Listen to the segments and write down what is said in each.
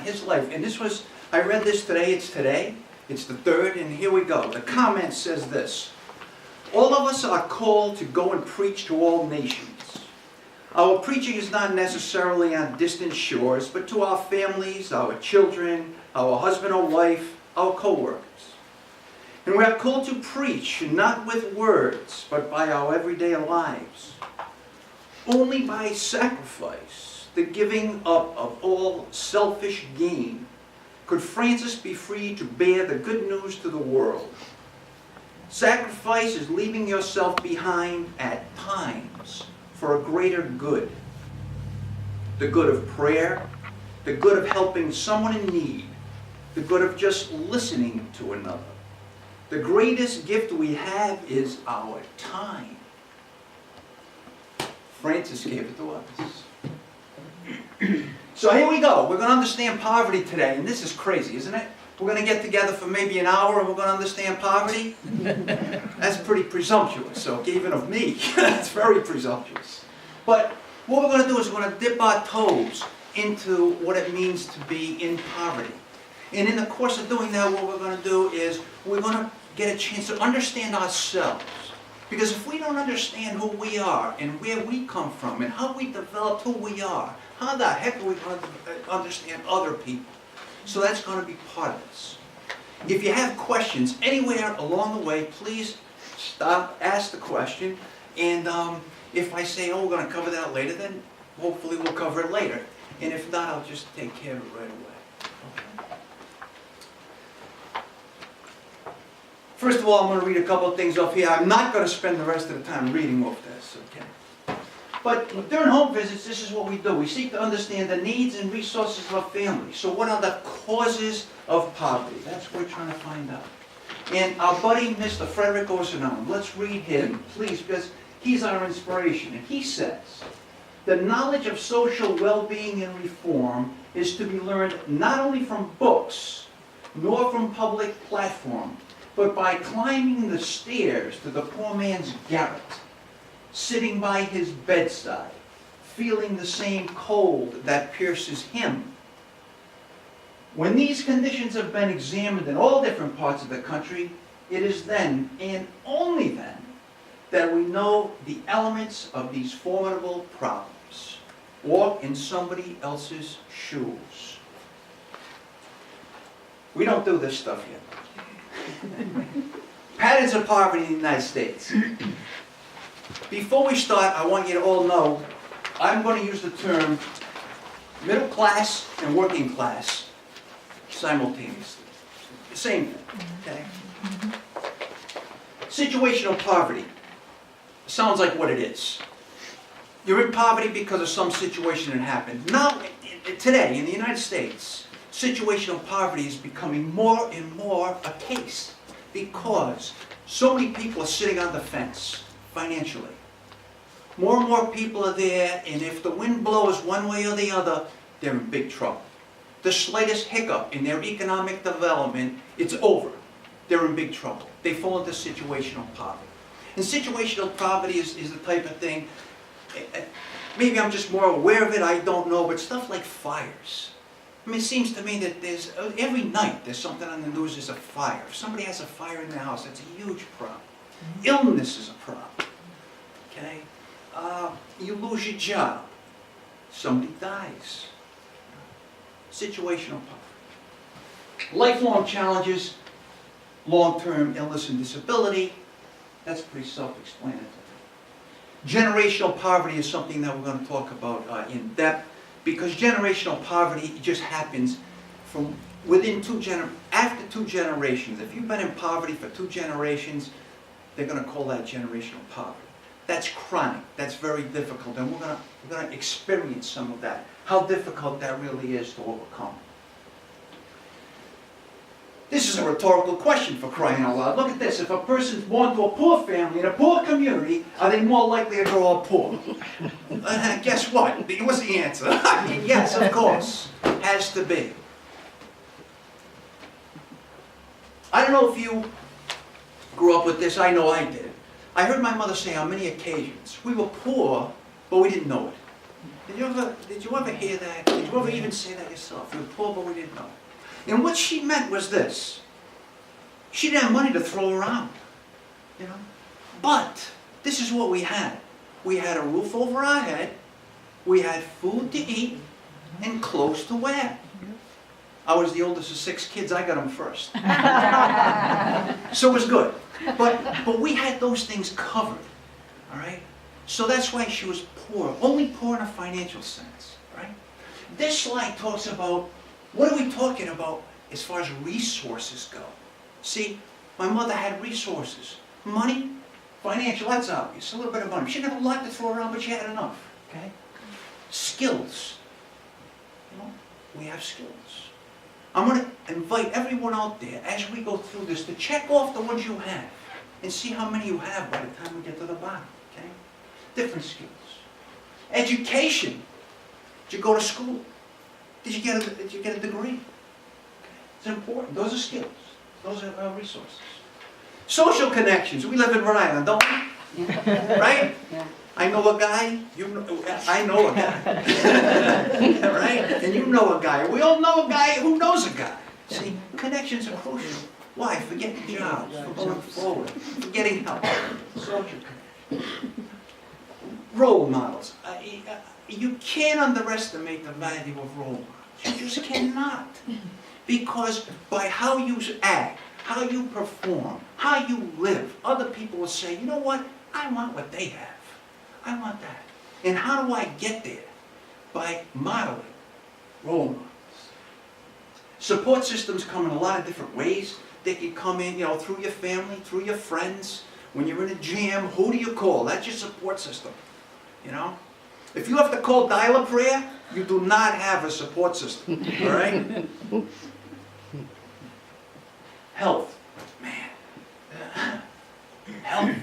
his life. And this was, I read this today, it's the 3rd, and here we go. The comment says this: all of us are called to go and preach to all nations. Our preaching is not necessarily on distant shores, but to our families, our children, our husband or wife, our co-workers. And we are called to preach, not with words, but by our everyday lives. Only by sacrifice, the giving up of all selfish gain, could Francis be free to bear the good news to the world. Sacrifice is leaving yourself behind at times for a greater good. The good of prayer, the good of helping someone in need, the good of just listening to another. The greatest gift we have is our time. Francis gave it to us. So here we go. We're going to understand poverty today, and this is crazy, isn't it? We're going to get together for maybe an hour and we're going to understand poverty? That's pretty presumptuous, okay, even of me. That's very presumptuous. But what we're going to do is we're going to dip our toes into what it means to be in poverty. And in the course of doing that, what we're going to do is we're going to get a chance to understand ourselves. Because if we don't understand who we are and where we come from and how we developed who we are, how the heck are we going to understand other people? So that's going to be part of this. If you have questions anywhere along the way, please stop, ask the question. And if I say, oh, we're going to cover that later, then hopefully we'll cover it later. And if not, I'll just take care of it right away. Okay? First of all, I'm going to read a couple of things off here. I'm not going to spend the rest of the time reading off this, okay? But during home visits, this is what we do. We seek to understand the needs and resources of our family. So what are the causes of poverty? That's what we're trying to find out. And our buddy, Mr. Frederick Ozanam, let's read him, please, because he's our inspiration. And he says, the knowledge of social well-being and reform is to be learned not only from books, nor from public platform, but by climbing the stairs to the poor man's garret, sitting by his bedside, feeling the same cold that pierces him. When these conditions have been examined in all different parts of the country, it is then, and only then, that we know the elements of these formidable problems. Walk in somebody else's shoes. We don't do this stuff yet. Patterns of poverty in the United States. Before we start, I want you to all know, I'm going to use the term middle class and working class simultaneously. The same thing, okay? Situational poverty sounds like what it is. You're in poverty because of some situation that happened. Now, today, in the United States, situational poverty is becoming more and more a case because so many people are sitting on the fence financially. More and more people are there, and if the wind blows one way or the other, they're in big trouble. The slightest hiccup in their economic development, it's over. They're in big trouble. They fall into situational poverty. And situational poverty is the type of thing, maybe I'm just more aware of it, I don't know, but stuff like fires. I mean, it seems to me that there's, every night there's something on the news, there's a fire. If somebody has a fire in their house, that's a huge problem. Illness is a problem, okay? You lose your job. Somebody dies. Situational poverty. Lifelong challenges, long-term illness and disability, that's pretty self-explanatory. Generational poverty is something that we're going to talk about in depth, because generational poverty just happens from within after 2 generations. If you've been in poverty for 2 generations, they're going to call that generational poverty. That's chronic. That's very difficult, and we're going to experience some of that. How difficult that really is to overcome. This is a rhetorical question, for crying out loud. Look at this. If a person's born to a poor family in a poor community, are they more likely to grow up poor? Guess what? What's the answer? I mean, yes, of course. Has to be. I don't know if you grew up with this. I know I did. I heard my mother say on many occasions, we were poor, but we didn't know it. Did you ever hear that? Did you ever even say that yourself? We were poor, but we didn't know. And what she meant was this. She didn't have money to throw around, you know. But this is what we had. We had a roof over our head, we had food to eat, and clothes to wear. I was the oldest of 6 kids, I got them first. So it was good. But we had those things covered, all right? So that's why she was poor, only poor in a financial sense, right? This slide talks about, what are we talking about as far as resources go? See, my mother had resources. Money, financial, that's obvious, a little bit of money. She didn't have a lot to throw around, but she had enough, okay? Skills, you know, we have skills. I'm going to invite everyone out there, as we go through this, to check off the ones you have, and see how many you have by the time we get to the bottom, okay? Different skills. Education. Did you go to school? Did you get a degree? Okay. It's important. Those are skills. Those are resources. Social connections. We live in Rhode Island, don't we? Yeah. Right? Yeah. I know a guy. I know a guy. Right? And you know a guy. We all know a guy who knows a guy. See, connections are crucial. Why? For getting jobs, for going forward, for getting help. Social connections. Role models. You can't underestimate the value of role models. You just cannot. Because by how you act, how you perform, how you live, other people will say, you know what? I want what they have. I want that. And how do I get there? By modeling role models. Support systems come in a lot of different ways. They can come in, you know, through your family, through your friends. When you're in a jam, who do you call? That's your support system. You know? If you have to call dial-up prayer, you do not have a support system. All right? Health. Man. Health.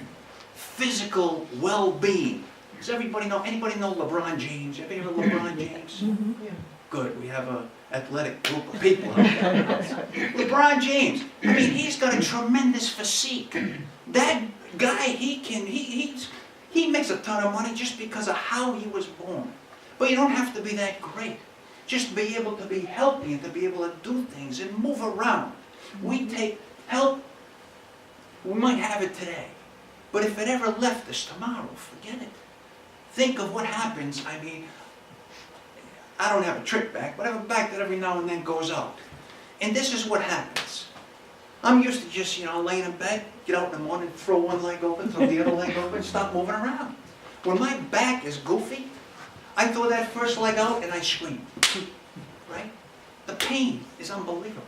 Physical well-being. Does anybody know LeBron James? Have you ever heard of LeBron James? Yeah. Good, we have an athletic group of people out there. LeBron James, I mean, he's got a tremendous physique. That guy, he makes a ton of money just because of how he was born. But you don't have to be that great. Just be able to be healthy and to be able to do things and move around. We take health, we might have it today. But if it ever left us tomorrow, forget it. Think of what happens. I mean, I don't have a trick back, but I have a back that every now and then goes out. And this is what happens. I'm used to just, you know, laying in bed, get out in the morning, throw one leg open, throw the other leg open, and stop moving around. When my back is goofy, I throw that first leg out and I scream. Right? The pain is unbelievable.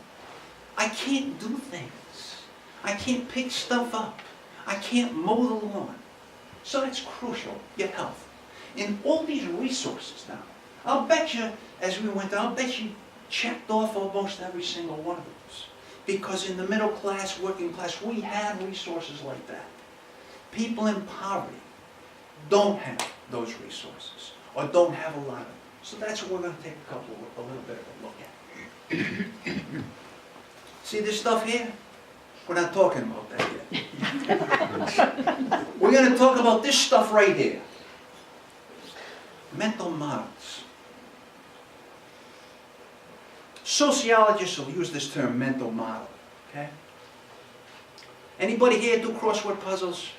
I can't do things. I can't pick stuff up. I can't mow the lawn. So that's crucial, your health. And all these resources now, I'll bet you, as we went, I'll bet you checked off almost every single one of those. Because in the middle class, working class, we have resources like that. People in poverty don't have those resources, or don't have a lot of them. So that's what we're going to take a little bit of a look at. See this stuff here? We're not talking about that yet. We're going to talk about this stuff right here. Mental models. Sociologists will use this term, mental model. Okay? Anybody here do crossword puzzles?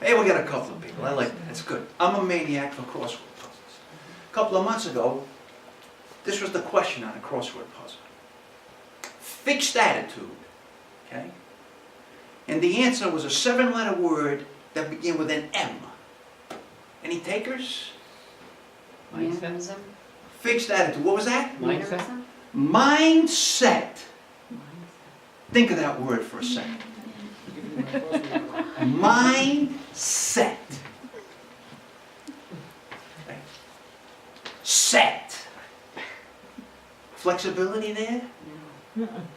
Hey, we got a couple of people. I like that. That's good. I'm a maniac for crossword puzzles. A couple of months ago, this was the question on a crossword puzzle. Fixed attitude. Okay? And the answer was a 7-letter word that began with an M. Any takers? Mindset. Fixed attitude. What was that? Mindset. Mindset. Think of that word for a second. Mindset. Okay. Set. Flexibility there?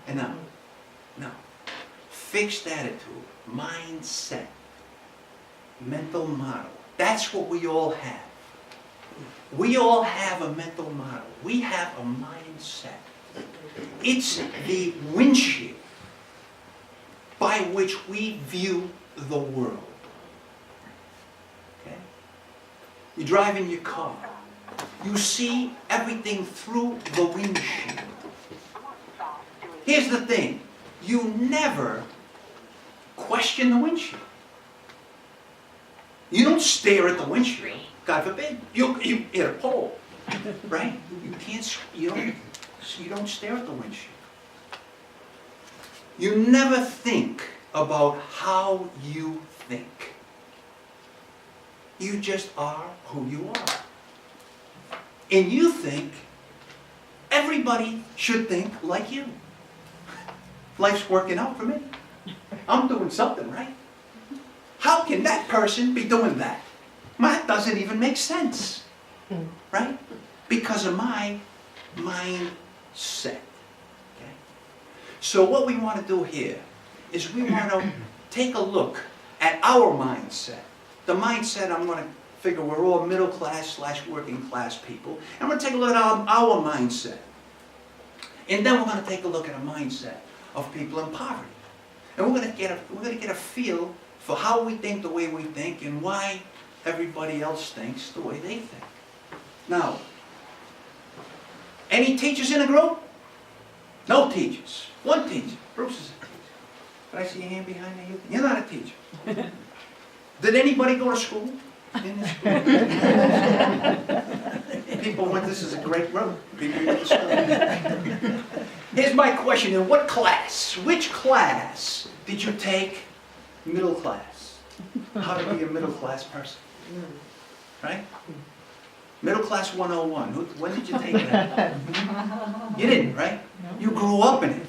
And no. No. Fixed attitude. Mindset. Mental model. That's what we all have. We all have a mental model. We have a mindset. It's the windshield by which we view the world. Okay? You drive in your car. You see everything through the windshield. Here's the thing. You never question the windshield. You don't stare at the windshield. God forbid. You hit a pole, right? You don't stare at the windshield. You never think about how you think. You just are who you are. And you think everybody should think like you. Life's working out for me. I'm doing something right. How can that person be doing that? That doesn't even make sense. Right? Because of my mindset. Okay? So what we want to do here is we want to take a look at our mindset. The mindset, I'm going to figure we're all middle class / working class people. And we're going to take a look at our mindset. And then we're going to take a look at a mindset of people in poverty. And we're going to get a feel for how we think the way we think and why everybody else thinks the way they think. Now, any teachers in the group? No teachers. One teacher. Bruce is a teacher. Did I see your hand behind you? You're not a teacher. Did anybody go to school? In this group? People went, this is a great room. People went to school. Here's my question. In what class, which class did you take middle class? How to be a middle class person? Right? Middle class 101. When did you take that? You didn't, right? You grew up in it.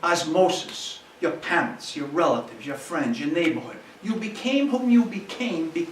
Osmosis. Your parents, your relatives, your friends, your neighborhood. You became whom you became because